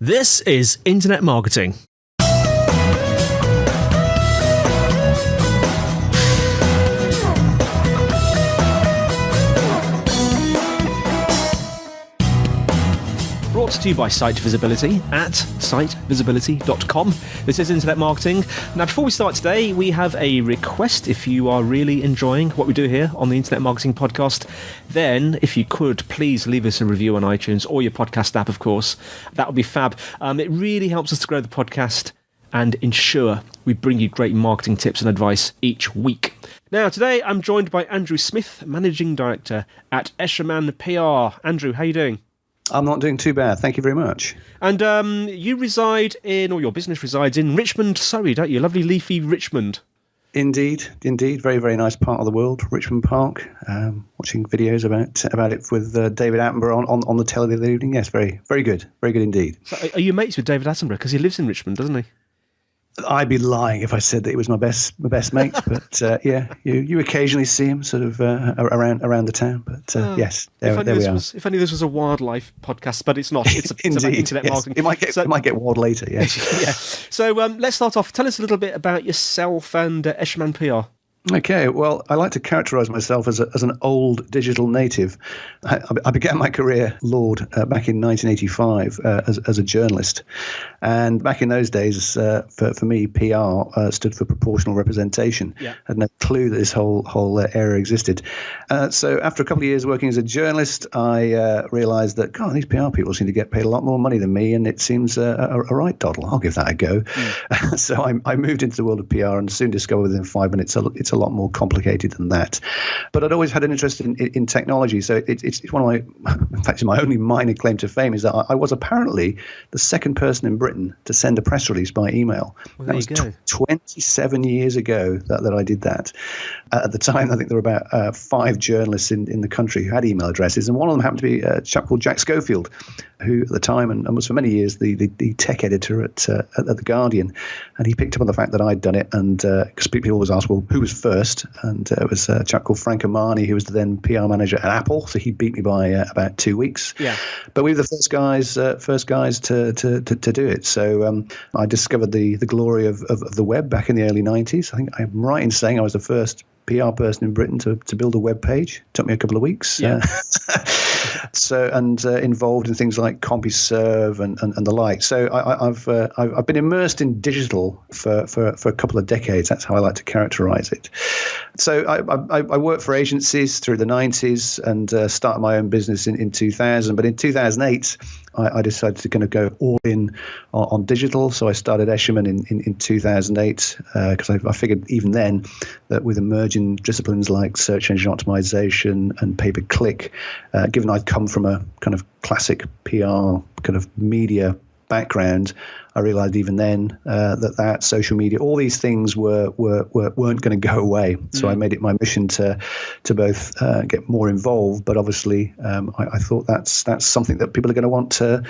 This is Internet Marketing. Brought to you by SiteVisibility at SiteVisibility.com. This is Internet Marketing. Now, before we start today, we have a request. If you are really enjoying what we do here on the Internet Marketing Podcast, then if you could, please leave us a review on iTunes or your podcast app, of course. That would be fab. It really helps us to grow the podcast and ensure we bring you great marketing tips and advice each week. Now, today I'm joined by Andrew Smith, Managing Director at Escherman PR. Andrew, how are you doing? I'm not doing too bad, thank you very much. And you reside in, or your business resides in Richmond, Surrey, don't you? Lovely leafy Richmond. Indeed. Very, very nice part of the world, Richmond Park. Watching videos about it with David Attenborough on the telly the other evening. Yes, very, very good indeed. So are you mates with David Attenborough? Because he lives in Richmond, doesn't he? I'd be lying if I said that he was my best mate, but yeah, you occasionally see him sort of around the town. But yes, there we are. If only this was a wildlife podcast, but it's not. It's about internet marketing. It might get wild later. Yes. Yeah. So let's start off. Tell us a little bit about yourself and Escherman PR. Okay, well, I like to characterise myself as an old digital native. I began my career, back in 1985 as a journalist. And back in those days, for me, PR stood for proportional representation. Yeah. I had no clue that this whole area existed. So after a couple of years working as a journalist, I realised that, God, these PR people seem to get paid a lot more money than me, and it seems a right doddle. I'll give that a go. Mm. So I moved into the world of PR and soon discovered within 5 minutes it's a lot more complicated than that. But I'd always had an interest in technology. So it's one of in fact, my only minor claim to fame is that I was apparently the second person in Britain to send a press release by email. Well, that was 27 years ago that I did that. At the time, I think there were about 5 journalists in the country who had email addresses. And one of them happened to be a chap called Jack Schofield, who at the time and was for many years the tech editor at The Guardian. And he picked up on the fact that I'd done it. And because people always ask, well, who was first? And it was a chap called Frank Amani, who was the then PR manager at Apple. So he beat me by about 2 weeks. Yeah. But we were the first guys to do it. So I discovered the glory of the web back in the early 90s. I think I'm right in saying I was the first PR person in Britain to build a web page. Took me a couple of weeks. Yeah. Involved in things like CompuServe and the like. So I've been immersed in digital for a couple of decades. That's how I like to characterize it. So I worked for agencies through the 90s and started my own business in 2000. But in 2008, I decided to kind of go all in on digital. So I started Escherman in 2008 because I figured even then that with emerging disciplines like search engine optimization and pay-per-click, given I'd come from a kind of classic PR kind of media background, I realized even then that social media, all these things weren't going to go away. So I made it my mission to both get more involved, but obviously I thought that's something that people are going to want to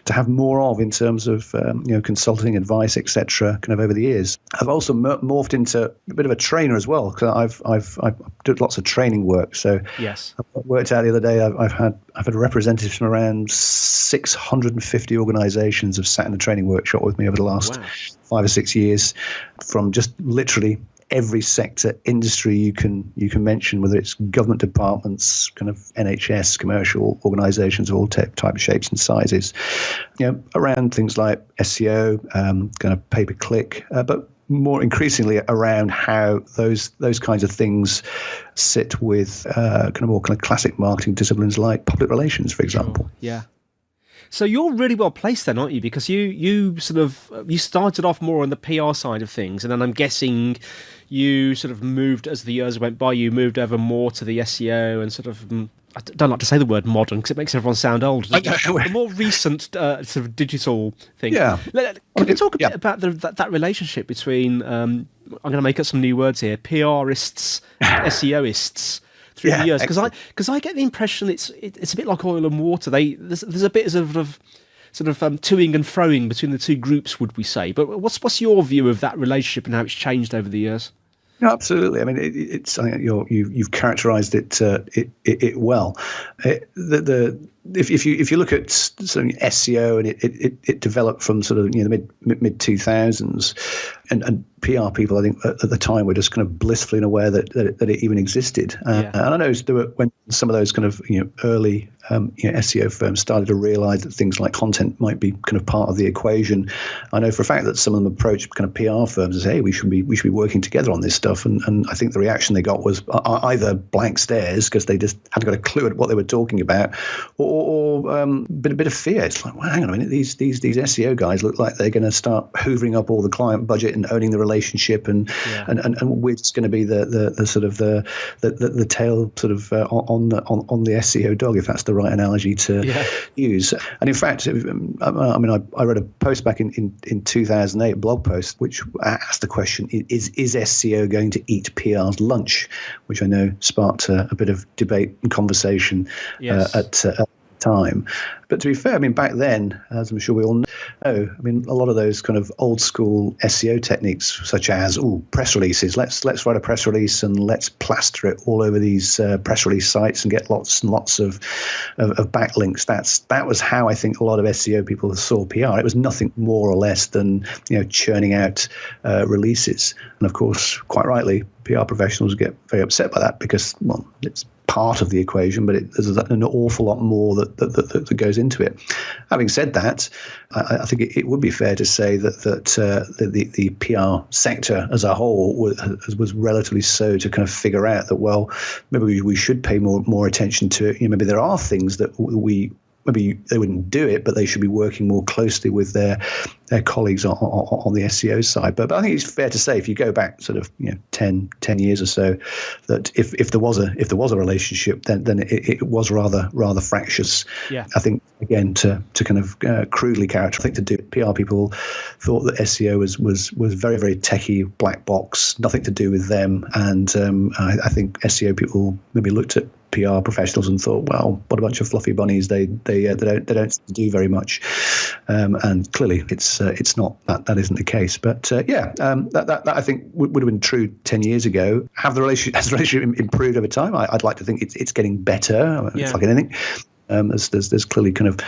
have more of in terms of consulting, advice, etc. kind of over the years. I've also morphed into a bit of a trainer as well, because I've done lots of training work. So yes, I worked out the other day. I've had representatives from around 650 organisations have sat in a training workshop with me over the last 5 or 6 years, from just literally every sector, industry you can mention, whether it's government departments, kind of NHS, commercial organisations of all type of shapes and sizes, around things like SEO, kind of pay-per-click, but more increasingly around how those kinds of things sit with kind of classic marketing disciplines like public relations, for example. Sure. Yeah. So you're really well placed then, aren't you? Because you started off more on the PR side of things, and then I'm guessing you sort of moved as the years went by. You moved over more to the SEO and sort of. I don't like to say the word modern because it makes everyone sound old. The more recent sort of digital thing. Yeah. Can we talk a bit about that relationship between? I'm going to make up some new words here: PRists and SEOists. Through the years, because I get the impression it's a bit like oil and water. There's a bit of toing and froing between the two groups, would we say? But what's your view of that relationship and how it's changed over the years? No, absolutely. I mean, you've characterised it well. The if you look at sort of SEO, and it developed from sort of the mid 2000s, and PR people, I think at the time, were just kind of blissfully unaware that it even existed. And I know there were, when some of those kind of early SEO firms started to realize that things like content might be kind of part of the equation. I know for a fact that some of them approached kind of PR firms and say, hey, we should be working together on this stuff. And I think the reaction they got was either blank stares, because they just hadn't got a clue at what they were talking about, or a bit of fear. It's like, well, hang on a minute, these SEO guys look like they're going to start hoovering up all the client budget and owning the relationship, and we're just going to be the sort of the tail sort of on the SEO dog, if that's the right analogy to use. And in fact, I read a post back in 2008, a blog post, which asked the question: Is SEO going to eat PR's lunch? Which I know sparked a bit of debate and conversation at the time. But to be fair, I mean, back then, as I'm sure we all know, I mean, a lot of those kind of old school SEO techniques, such as press releases. Let's write a press release and let's plaster it all over these press release sites and get lots and lots of backlinks. That was how I think a lot of SEO people saw PR. It was nothing more or less than churning out releases. And of course, quite rightly, PR professionals get very upset by that, because, well, it's part of the equation, but there's an awful lot more that goes into it. Having said that, I think it would be fair to say that the PR sector as a whole was relatively slow to kind of figure out that, well, maybe we should pay more attention to it. Maybe there are things that maybe they wouldn't do it, but they should be working more closely with their colleagues on the SEO side. But I think it's fair to say, if you go back sort of 10 years or so, that if there was a relationship, then it was rather fractious. Yeah. I think, again, to kind of crudely characterize, I think to do PR people thought that SEO was very, very techie, black box, nothing to do with them. And I think SEO people maybe looked at PR professionals and thought, well, what a bunch of fluffy bunnies. They don't do very much. And clearly it's not that isn't the case. But that I think would have been true 10 years ago. Has the relationship improved over time? I'd like to think it's getting better. It's like anything. There's clearly kind of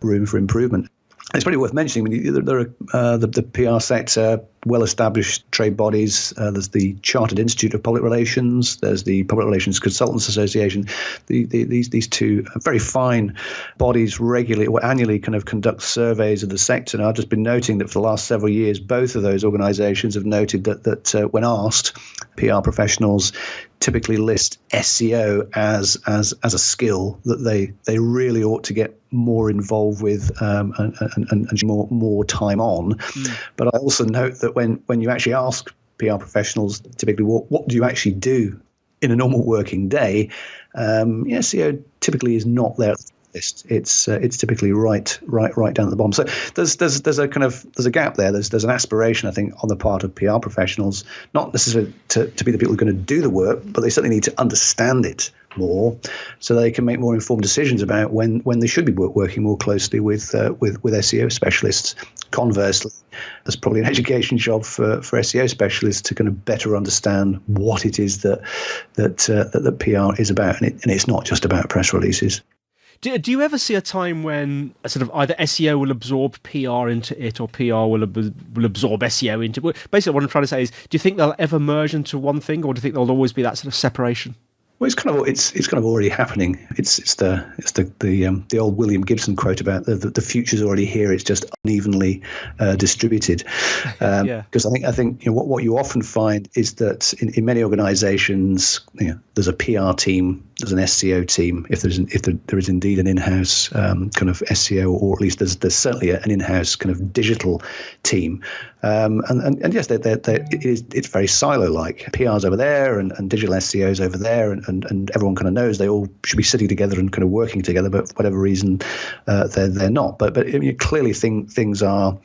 room for improvement. It's probably worth mentioning, there are the PR sector, well-established trade bodies. There's the Chartered Institute of Public Relations. There's the Public Relations Consultants Association. These two very fine bodies regularly or annually kind of conduct surveys of the sector. And I've just been noting that for the last several years, both of those organisations have noted that when asked, PR professionals typically list SEO as a skill that they really ought to get more involved with and more time on. But I also note that when you actually ask PR professionals typically what do you actually do in a normal working day, SEO typically is not there. It's typically right down at the bottom. So there's a gap there. There's an aspiration, I think, on the part of PR professionals, not necessarily to be the people who are going to do the work, but they certainly need to understand it more, so they can make more informed decisions about when they should be working more closely with SEO specialists. Conversely, there's probably an education job for SEO specialists to kind of better understand what it is that PR is about, and it's not just about press releases. Do you ever see a time when sort of either SEO will absorb PR into it, or PR will absorb SEO into it? Basically, what I'm trying to say is, do you think they'll ever merge into one thing, or do you think there'll always be that sort of separation? Well, it's kind of already happening. It's the old William Gibson quote about the future's already here. It's just unevenly distributed. Because I think what you often find is that in many organisations, there's a PR team, there's an SEO team. If there is indeed an in-house kind of SEO, or at least there's certainly an in-house kind of digital team. And yes, it's very silo-like. PR's over there and digital SEO's over there, and everyone kind of knows they all should be sitting together and kind of working together, but for whatever reason they're not. But clearly things are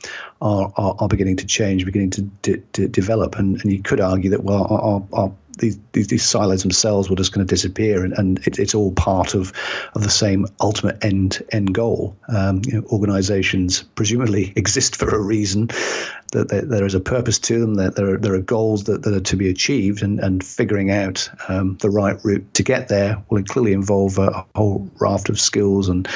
beginning to change, beginning to develop, and you could argue that these silos themselves will just kind of disappear, and it's all part of the same ultimate end goal. Organizations presumably exist for a reason, that there is a purpose to them, that there are goals that are to be achieved, and figuring out the right route to get there will clearly involve a whole raft of skills and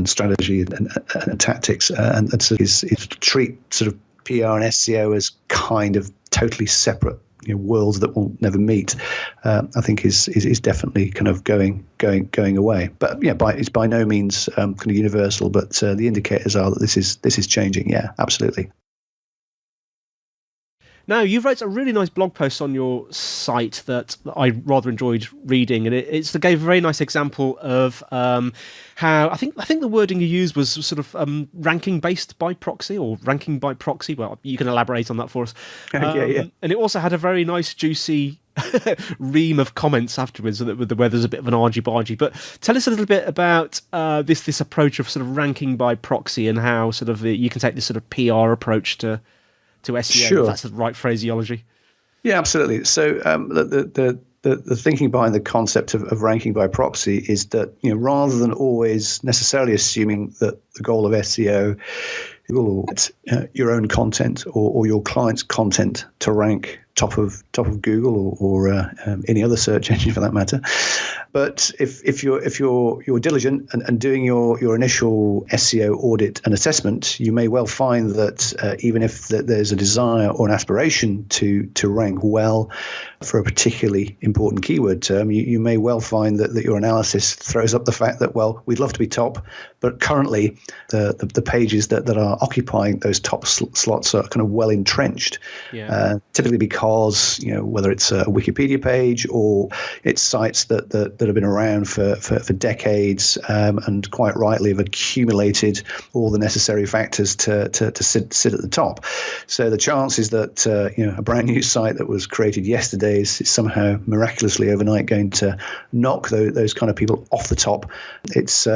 strategy and tactics, and so is treat sort of PR and SEO as kind of totally separate worlds that will never meet. I think is definitely kind of going away. But it's by no means kind of universal. But the indicators are that this is changing. Yeah, absolutely. Now, you've wrote a really nice blog post on your site that I rather enjoyed reading, and it gave a very nice example of how I think the wording you used was sort of ranking based by proxy, or ranking by proxy. Well, you can elaborate on that for us. Yeah. And it also had a very nice, juicy ream of comments afterwards, where there's a bit of an argy-bargy. But tell us a little bit about this approach of sort of ranking by proxy, and how sort of you can take this sort of PR approach to SEO, sure. If that's the right phraseology. Yeah, absolutely. So the thinking behind the concept of ranking by proxy is that rather than always necessarily assuming that the goal of SEO will your own content or your client's content to rank top of Google or any other search engine for that matter. But if you're diligent and doing your initial SEO audit and assessment, you may well find that even if there's a desire or an aspiration to rank well for a particularly important keyword term, you may well find that your analysis throws up the fact that, well, we'd love to be top, but currently the pages that are occupying those top slots are kind of well entrenched. Yeah. Typically because whether it's a Wikipedia page or it's sites that have been around for decades, and quite rightly have accumulated all the necessary factors to sit at the top. So the chances that a brand new site that was created yesterday is somehow miraculously overnight going to knock those kind of people off the top, it's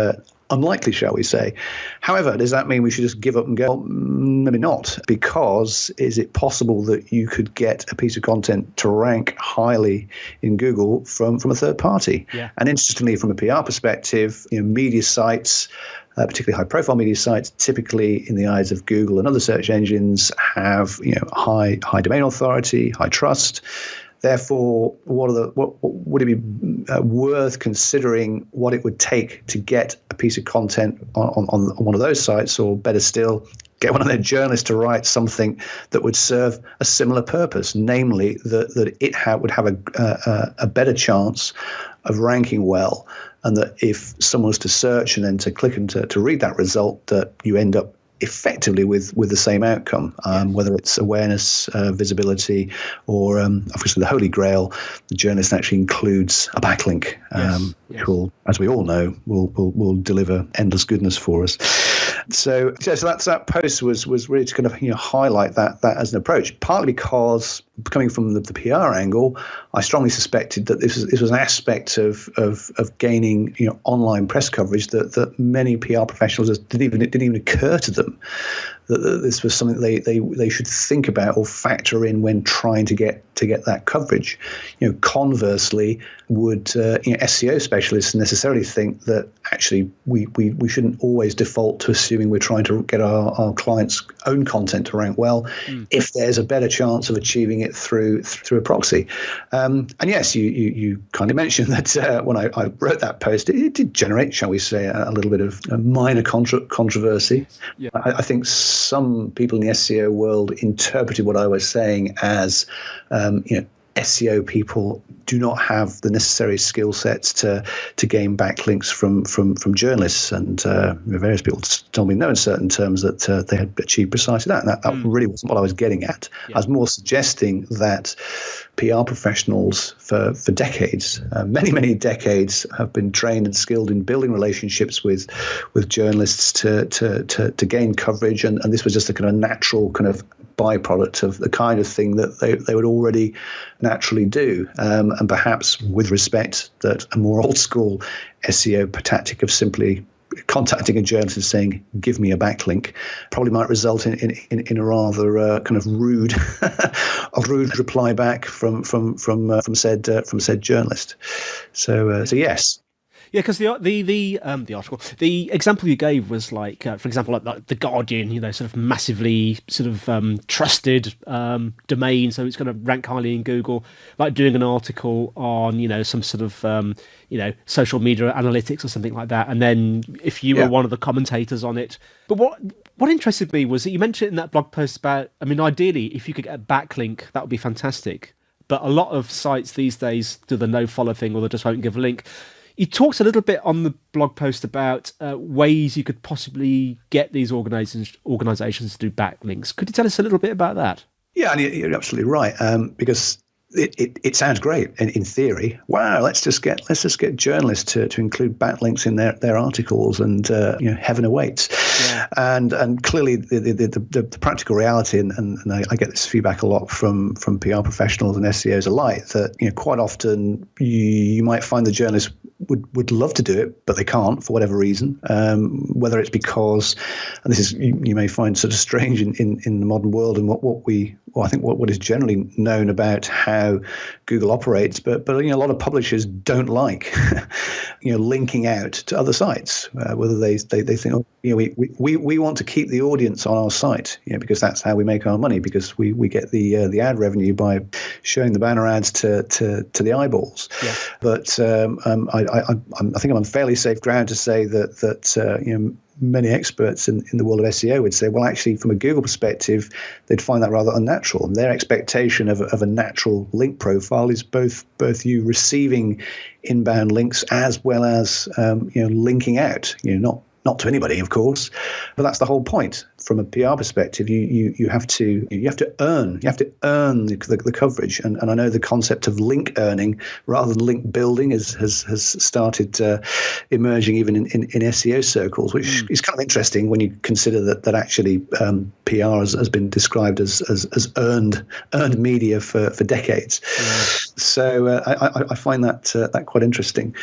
unlikely, shall we say. However, does that mean we should just give up and go? Well, maybe not, because is it possible that you could get a piece of content to rank highly in Google from a third party? Yeah. And interestingly, from a PR perspective, media sites, particularly high-profile media sites, typically in the eyes of Google and other search engines, have high domain authority, high trust. Therefore, would it be worth considering what it would take to get a piece of content on one of those sites, or better still, get one of their journalists to write something that would serve a similar purpose, namely that it would have a better chance of ranking well, and that if someone was to search and then to click and to read that result, that you end up effectively with the same outcome, whether it's awareness, visibility, or obviously the holy grail. The journalist actually includes a backlink, which will, as we all know, will deliver endless goodness for us. So that post was really to kind of highlight that as an approach, partly because coming from the PR angle, I strongly suspected that this was an aspect of gaining online press coverage that many PR professionals didn't even occur to them, that this was something they should think about or factor in when trying to get that coverage. Conversely, would SEO specialists necessarily think that actually we shouldn't always default to assuming we're trying to get our clients' own content to rank well if there's a better chance of achieving it through a proxy? And yes, you kindly mentioned that when I wrote that post, it did generate, shall we say, a little bit of a minor controversy. Yeah. I think some people in the SEO world interpreted what I was saying as SEO people do not have the necessary skill sets to gain backlinks from journalists, and various people told me no in certain terms that they had achieved precisely that. And that really wasn't what I was getting at. Yeah. I was more suggesting that PR professionals for decades, many decades, have been trained and skilled in building relationships with journalists to gain coverage, and this was just a kind of natural kind of byproduct of the kind of thing that they would already naturally do, and perhaps with respect that a more old school SEO tactic of simply contacting a journalist and saying, "Give me a backlink," probably might result in a rather kind of rude, a rude reply back from said journalist. So yes. Yeah, because the article, the example you gave was like, for example, like the Guardian, sort of massively sort of trusted domain, so it's going to rank highly in Google. Like doing an article on, some sort of social media analytics or something like that, and then if you were one of the commentators on it. But what interested me was that you mentioned in that blog post about, I mean, ideally, if you could get a backlink, that would be fantastic. But a lot of sites these days do the no follow thing, or they just won't give a link. You talked a little bit on the blog post about ways you could possibly get these organisations to do backlinks. Could you tell us a little bit about that? Yeah, and you're absolutely right, because it sounds great in theory. Wow, let's just get journalists to include backlinks in their articles, and heaven awaits. Yeah. And clearly the practical reality, and I get this feedback a lot from PR professionals and SEOs alike, that quite often you might find the journalists would love to do it, but they can't for whatever reason. Whether it's because, and this is you may find sort of strange in the modern world, and what is generally known about how Google operates, but a lot of publishers don't like linking out to other sites, whether they think we want to keep the audience on our site, because that's how we make our money, because we get the ad revenue by showing the banner ads to the eyeballs. Yeah. But I think I'm on fairly safe ground to say that many experts in the world of SEO would say, well, actually, from a Google perspective, they'd find that rather unnatural. And their expectation of a natural link profile is both you receiving inbound links as well as linking out. Not to anybody, of course, but that's the whole point. From a PR perspective, you have to earn the coverage, and I know the concept of link earning rather than link building has started emerging even in SEO circles, which is kind of interesting when you consider that actually PR has been described as earned media for decades. Yeah. So I find that quite interesting.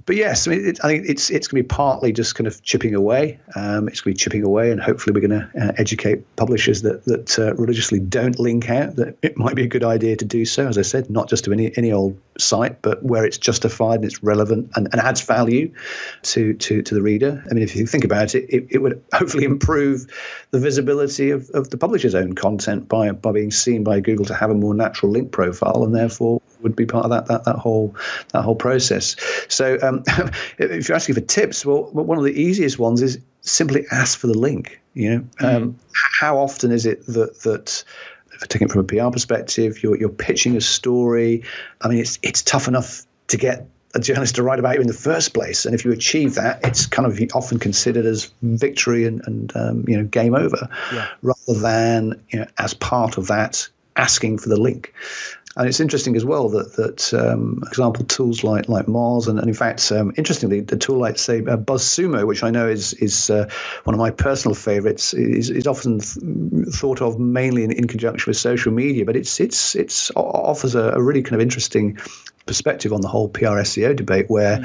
But yes, I mean, I think it's going to be partly just kind of chipping away. It's going to be chipping away, and hopefully we're going to educate publishers that religiously don't link out, that it might be a good idea to do so, as I said, not just to any old site, but where it's justified and it's relevant and adds value to the reader. I mean, if you think about it, it would hopefully improve the visibility of the publisher's own content by being seen by Google to have a more natural link profile, and therefore would be part of that whole process. So if you're asking for tips, well, one of the easiest ones is simply ask for the link. How often is it that if I take it from a PR perspective, you're pitching a story? I mean, it's tough enough to get a journalist to write about you in the first place, and if you achieve that, it's kind of often considered as victory and game over, rather than as part of that asking for the link. And it's interesting as well that for example, tools like Moz, and in fact, interestingly, the tool like, say, Buzzsumo, which I know is one of my personal favorites, is often thought of mainly in conjunction with social media, but it's offers a really kind of interesting perspective on the whole PR SEO debate, where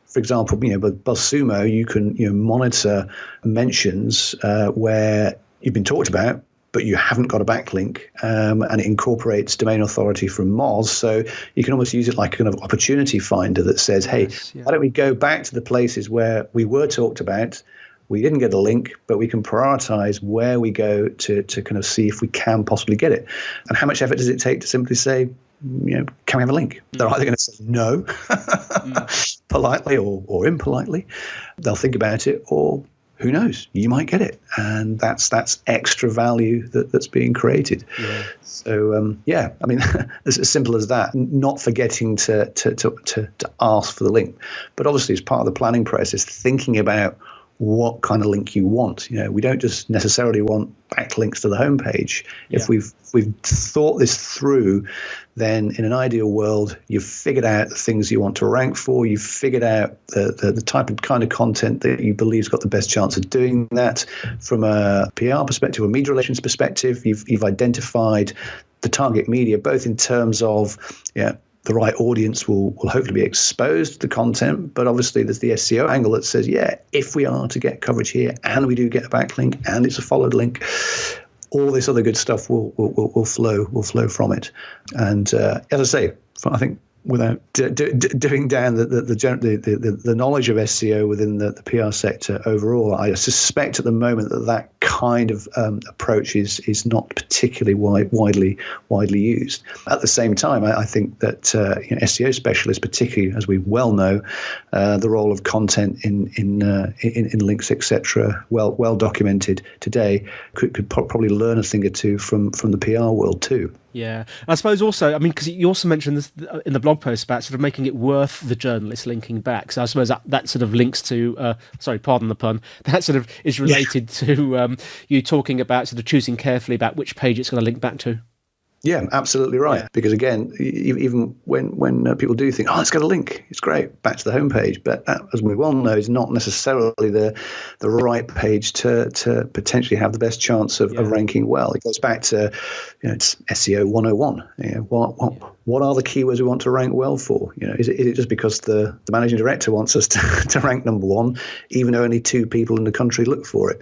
for example, with Buzzsumo, you can monitor mentions where you've been talked about, but you haven't got a backlink, and it incorporates domain authority from Moz. So you can almost use it like a kind of opportunity finder that says, hey, why don't we go back to the places where we were talked about, we didn't get a link, but we can prioritize where we go to kind of see if we can possibly get it. And how much effort does it take to simply say, can we have a link? They're either going to say no, politely or impolitely. They'll think about it, or who knows, you might get it, and that's extra value that's being created. Yeah. So I mean, as simple as that. Not forgetting to ask for the link, but obviously as part of the planning process, thinking about what kind of link you want. We don't just necessarily want backlinks to the homepage. If we've thought this through, then in an ideal world, you've figured out the things you want to rank for. You've figured out the type of kind of content that you believe has got the best chance of doing that. From a PR perspective or media relations perspective, you've identified the target media, both in terms of the right audience will hopefully be exposed to the content. But obviously there's the SEO angle that says, yeah, if we are to get coverage here and we do get a backlink and it's a followed link, all this other good stuff will flow from it. And as I say, I think without doing down the knowledge of SEO within the PR sector overall, I suspect at the moment that kind of approach is not particularly widely used. At the same time, I think that SEO specialists, particularly as we well know, the role of content in links, etc., well documented today, could probably learn a thing or two from the PR world too. Yeah, I suppose also, I mean, because you also mentioned this in the blog post about sort of making it worth the journalist linking back. So I suppose that sort of links to, sorry, pardon the pun, that sort of is related to you talking about sort of choosing carefully about which page it's going to link back to. Yeah, absolutely right. Yeah. Because again, even when people do think, oh, let's get a link, it's great, back to the homepage. But that, as we well know, is not necessarily the right page to potentially have the best chance of ranking well. It goes back to it's SEO 101. What are the keywords we want to rank well for? Is it just because the managing director wants us to rank number one, even though only 2 people in the country look for it?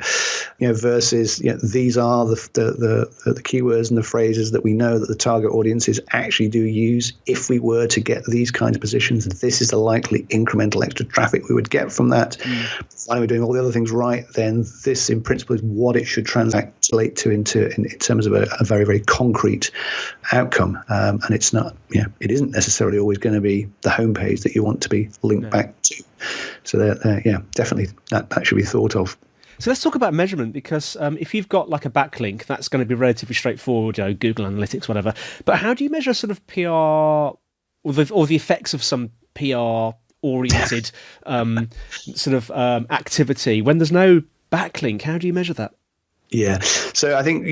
Versus these are the keywords and the phrases that we know that the target audiences actually do use. If we were to get these kinds of positions, this is the likely incremental extra traffic we would get from that. Finally, we're doing all the other things right, then this in principle is what it should translate to in terms of a very, very concrete outcome. And it's not, it isn't necessarily always going to be the homepage that you want to be linked back to. So definitely that should be thought of. So let's talk about measurement, because if you've got like a backlink, that's going to be relatively straightforward, Google Analytics, whatever. But how do you measure sort of PR or the effects of some PR-oriented sort of activity when there's no backlink? How do you measure that? Yeah, so I think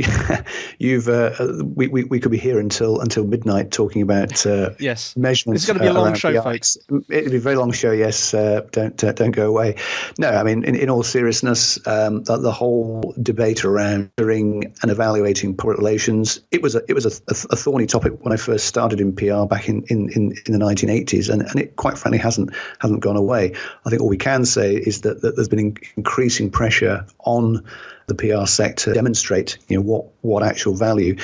we could be here until midnight talking about yes measurements. It's going to be a long show, folks. It'll be a very long show. Yes, don't go away. No, I mean in all seriousness, the whole debate around measuring and evaluating public relations, it was a thorny topic when I first started in PR back in the 1980s, and it quite frankly hasn't gone away. I think all we can say is that there's been increasing pressure on the PR sector to demonstrate, what actual value.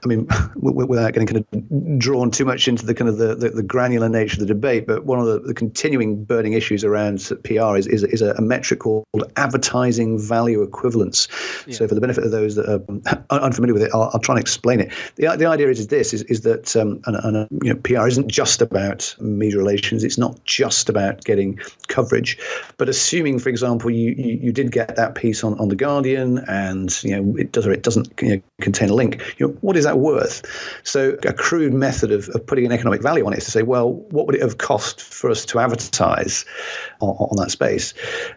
I mean, without getting kind of drawn too much into the kind of the granular nature of the debate, but one of the continuing burning issues around PR is a metric called advertising value equivalence. Yeah. So for the benefit of those that are unfamiliar with it, I'll try and explain it. The idea is that PR isn't just about media relations. It's not just about getting coverage, but assuming, for example, you did get that piece on The Guardian, and it does or it doesn't contain a link, what is that worth? So a crude method of putting an economic value on it is to say, well, what would it have cost for us to advertise on that space?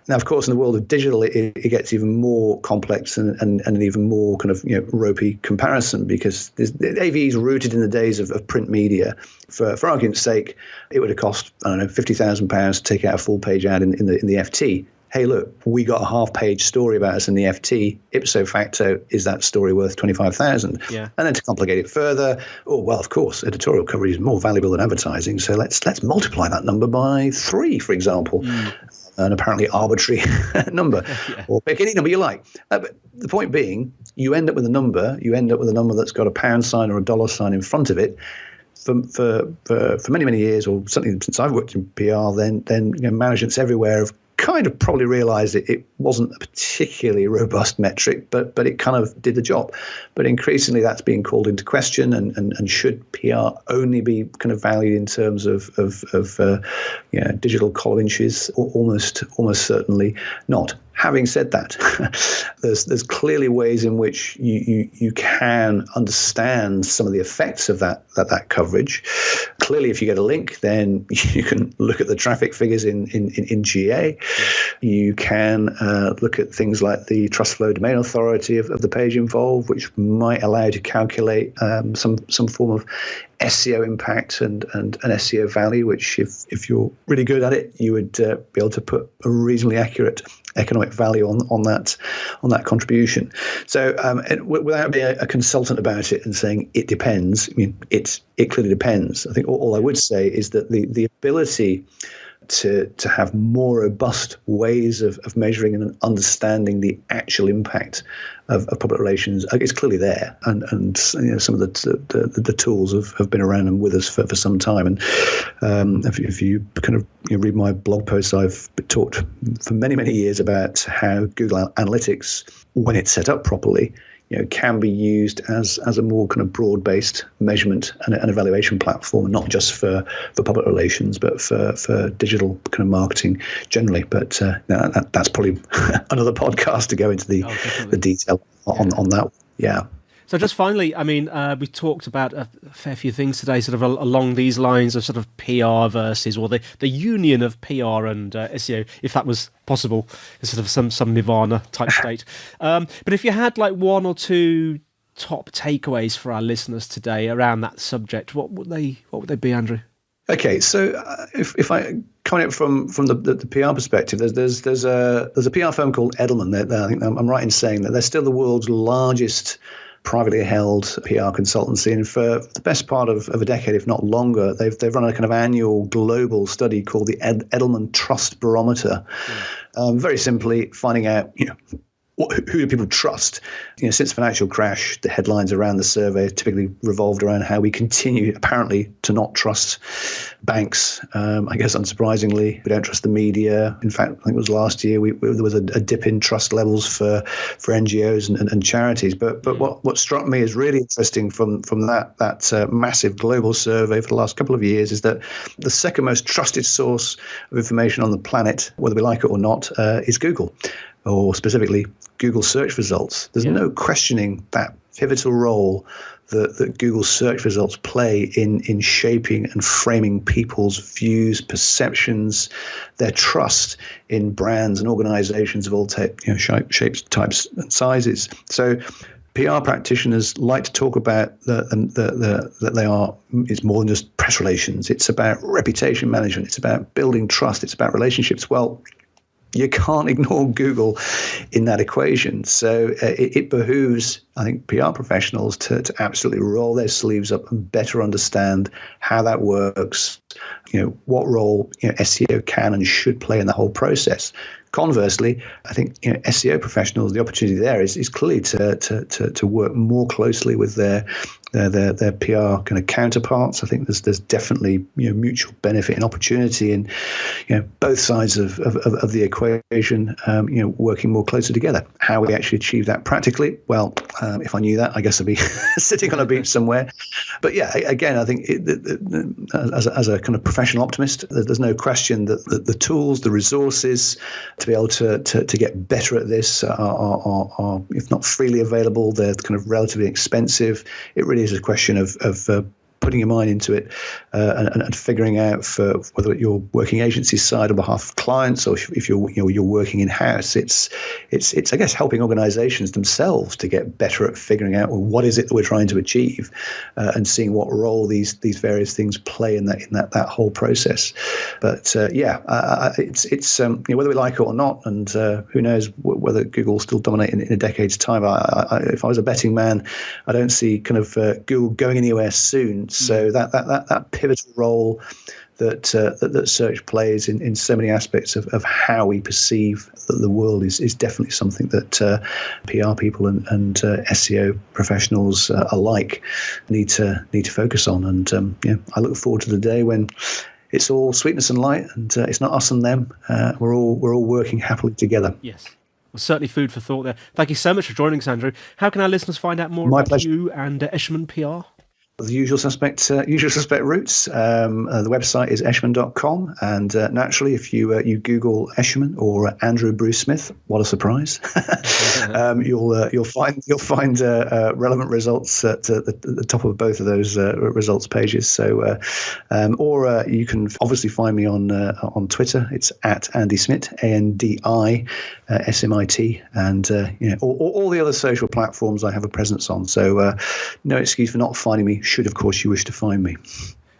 Now, of course, in the world of digital, it gets even more complex and an even more kind of ropey comparison, because AV is rooted in the days of print media. For argument's sake, it would have cost, I don't know, £50,000 to take out a full page ad in the FT. Hey, look, we got a half-page story about us in the FT. Ipso facto, is that story worth $25,000? Yeah. And then to complicate it further, of course, editorial coverage is more valuable than advertising. So let's multiply that number by 3, for example. An apparently arbitrary number, or pick any number you like. But the point being, you end up with a number. You end up with a number that's got a pound sign or a dollar sign in front of it. For many years, or certainly since I've worked in PR, then managements everywhere have kind of probably realized it wasn't a particularly robust metric, but it kind of did the job. But increasingly that's being called into question, and should PR only be kind of valued in terms of digital column inches? Almost certainly not. Having said that, there's clearly ways in which you can understand some of the effects of that coverage. Clearly, if you get a link, then you can look at the traffic figures in GA. You can look at things like the trust flow domain authority of the page involved, which might allow you to calculate some form of SEO impact and an SEO value, which if you're really good at it, you would be able to put a reasonably accurate economic value on that contribution. So without being a consultant about it and saying it depends, I mean, it clearly depends. I think all I would say is that the ability to have more robust ways of measuring and understanding the actual impact of public relations is clearly there, and some of the tools have been around and with us for some time. And if you kind of read my blog posts, I've talked for many years about how Google Analytics, when it's set up properly, can be used as a more kind of broad-based measurement and evaluation platform, not just for public relations, but for digital kind of marketing generally. But that's probably another podcast to go into the detail on that. Yeah. So just finally, I mean, we talked about a fair few things today, sort of along these lines of sort of PR versus, or the union of PR and SEO, if that was possible, sort of some nirvana type state. But if you had like one or two top takeaways for our listeners today around that subject, what would they be, Andrew? Okay, so if I coming up from the PR perspective, there's a PR firm called Edelman. I think I'm right in saying that they're still the world's largest privately held PR consultancy, and for the best part of a decade, if not longer, they've run a kind of annual global study called the Edelman Trust Barometer. Very simply, finding out who do people trust? Since the financial crash, the headlines around the survey typically revolved around how we continue apparently to not trust banks. I guess unsurprisingly, we don't trust the media. In fact, I think it was last year there was a dip in trust levels for NGOs and charities. But what struck me as really interesting from that massive global survey for the last couple of years is that the second most trusted source of information on the planet, whether we like it or not, is Google, or specifically Google search results. There's no questioning that pivotal role that Google search results play in shaping and framing people's views, perceptions, their trust in brands and organizations of all shapes, types, and sizes. So PR practitioners like to talk about that it's more than just press relations. It's about reputation management. It's about building trust. It's about relationships. Well, you can't ignore Google in that equation. So it behooves, I think, PR professionals to absolutely roll their sleeves up and better understand how that works, what role SEO can and should play in the whole process. Conversely, I think SEO professionals, the opportunity there is clearly to work more closely with their PR kind of counterparts. I think there's definitely mutual benefit and opportunity in both sides of the equation working more closely together. How we actually achieve that practically, well, if I knew that, I guess I'd be sitting on a beach somewhere. But yeah, again, I think as a kind of professional optimist, there's no question that the tools, the resources to be able to get better at this are if not freely available, they're kind of relatively expensive. It really is a question of putting your mind into it and figuring out for whether you're working agency side on behalf of clients or if you're working in house. It's I guess helping organizations themselves to get better at figuring out what is it that we're trying to achieve and seeing what role these various things play in that whole process. But it's whether we like it or not, and who knows whether Google will still dominate in a decade's time. If I was a betting man, I don't see kind of Google going anywhere soon. So that pivotal role that search plays in so many aspects of how we perceive the world is definitely something that PR people and SEO professionals alike need to focus on. And I look forward to the day when it's all sweetness and light, and it's not us and them. We're all working happily together. Yes. Well, certainly food for thought there. Thank you so much for joining us, Andrew. How can our listeners find out more about you and Escherman PR? The usual suspect routes. The website is escherman.com, and naturally, if you Google Escherman or Andrew Bruce Smith, what a surprise! You'll find relevant results at the top of both of those results pages. So, or you can obviously find me on Twitter. It's at Andy Smith, ANDI SMIT, and all the other social platforms I have a presence on. So, no excuse for not finding me, should of course you wish to find me.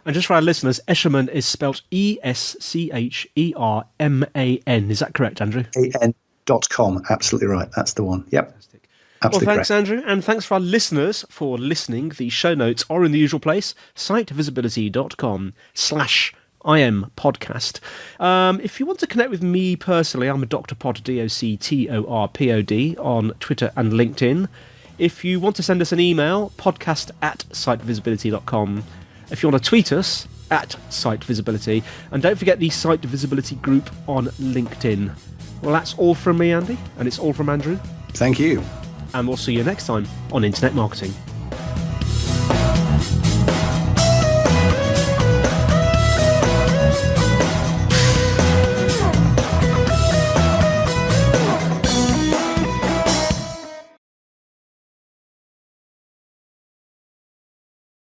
And just for our listeners, Escherman is spelled Escherman. Is that correct, Andrew? sitevisibility.com. Absolutely right. That's the one. Yep. Fantastic. Absolutely Well, thanks, correct. Andrew, and thanks for our listeners for listening. The show notes are in the usual place, sitevisibility.com/IM podcast. If you want to connect with me personally, I'm a Dr. Pod, DOCTORPOD, on Twitter and LinkedIn. If you want to send us an email, podcast@sitevisibility.com. If you want to tweet us, @SiteVisibility. And don't forget the Site Visibility group on LinkedIn. Well, that's all from me, Andy, and it's all from Andrew. Thank you. And we'll see you next time on Internet Marketing.